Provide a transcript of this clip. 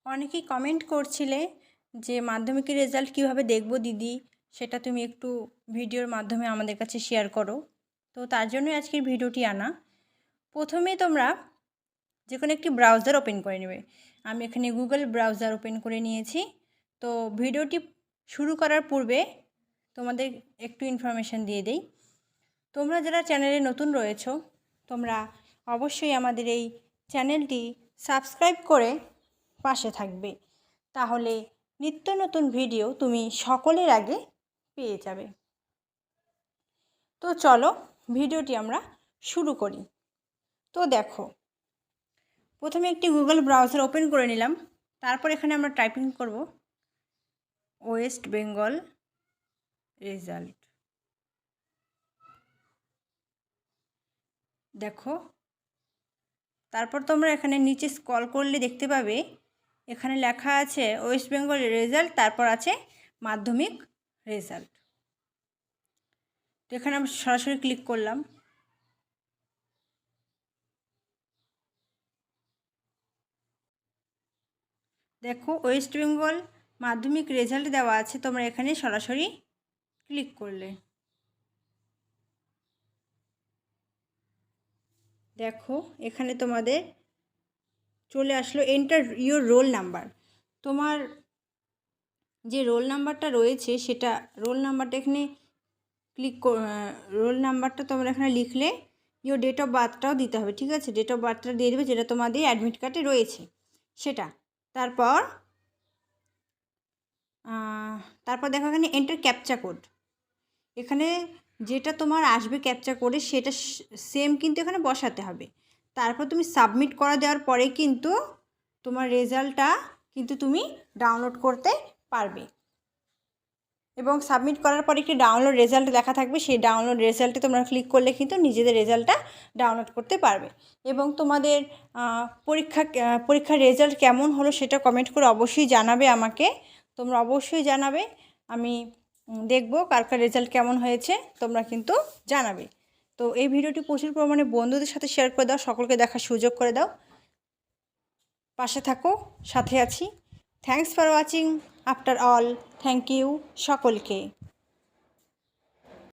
অনেকেই কমেন্ট করছিলে যে মাধ্যমিকের রেজাল্ট কিভাবে দেখব দিদি, সেটা তুমি একটু ভিডিওর মাধ্যমে আমাদের কাছে শেয়ার করো। তো তার জন্যই আজকের ভিডিওটি আনা। প্রথমে তোমরা যে কোনো একটি ব্রাউজার ওপেন করে নেবে। আমি এখানে গুগল ব্রাউজার ওপেন করে নিয়েছি। তো ভিডিওটি শুরু করার পূর্বে তোমাদের একটু ইনফরমেশান দিয়ে দেই। তোমরা যারা চ্যানেলে নতুন রয়েছো, তোমরা অবশ্যই আমাদের এই চ্যানেলটি সাবস্ক্রাইব করে পাশে থাকবে, তাহলে নিত্য নতুন ভিডিও তুমি সকলের আগে পেয়ে যাবে। তো চলো ভিডিওটি আমরা শুরু করি। তো দেখো, প্রথমে একটি গুগল ব্রাউজার ওপেন করে নিলাম। তারপর এখানে আমরা টাইপিং করব ওয়েস্ট বেঙ্গল রেজাল্ট। দেখো, তারপর তোমরা এখানে নিচে স্ক্রল করলে দেখতে পাবে এখানে লেখা আছে ওয়েস্ট বেঙ্গল রেজাল্ট, তারপর আছে মাধ্যমিক রেজাল্ট। তো এখানে আমরা সরাসরি ক্লিক করলাম। দেখো, ওয়েস্ট বেঙ্গল মাধ্যমিক রেজাল্ট দেওয়া আছে, তোমরা এখানে সরাসরি ক্লিক করলে দেখো এখানে তোমাদের চলে আসলো এন্টার ইউর রোল নাম্বার। তোমার যে রোল নাম্বারটা রয়েছে সেটা রোল নাম্বারটা এখানে রোল নাম্বারটা তোমরা এখানে লিখলে ইউর ডেট অফ বার্থটাও দিতে হবে, ঠিক আছে? ডেট অফ বার্থটা দিয়ে দেবে যেটা তোমাদের অ্যাডমিট কার্ডে রয়েছে সেটা। তারপর দেখো এখানে এন্টার ক্যাপচা কোড। এখানে যেটা তোমার আসবে ক্যাপচা কোডে সেটা সেম কিন্তু এখানে বসাতে হবে। তারপর তুমি সাবমিট করা দেওয়ার পরে কিন্তু তোমার রেজাল্টটা কিন্তু তুমি ডাউনলোড করতে পারবে। এবং সাবমিট করার পরে একটি ডাউনলোড রেজাল্ট লেখা থাকবে, সেই ডাউনলোড রেজাল্টে তোমরা ক্লিক করলে কিন্তু নিজেদের রেজাল্টটা ডাউনলোড করতে পারবে। এবং তোমাদের পরীক্ষার রেজাল্ট কেমন হলো সেটা কমেন্ট করে অবশ্যই জানাবে আমাকে। তোমরা অবশ্যই জানাবে, আমি দেখব কার কার রেজাল্ট কেমন হয়েছে, তোমরা কিন্তু জানাবে। তো এই ভিডিওটি প্রচুর পরিমাণে বন্ধুদের সাথে শেয়ার করে দাও, সকলকে দেখার সুযোগ করে দাও। পাশে থাকো, সাথে আছি। Thanks for watching after all. Thank you সকলকে।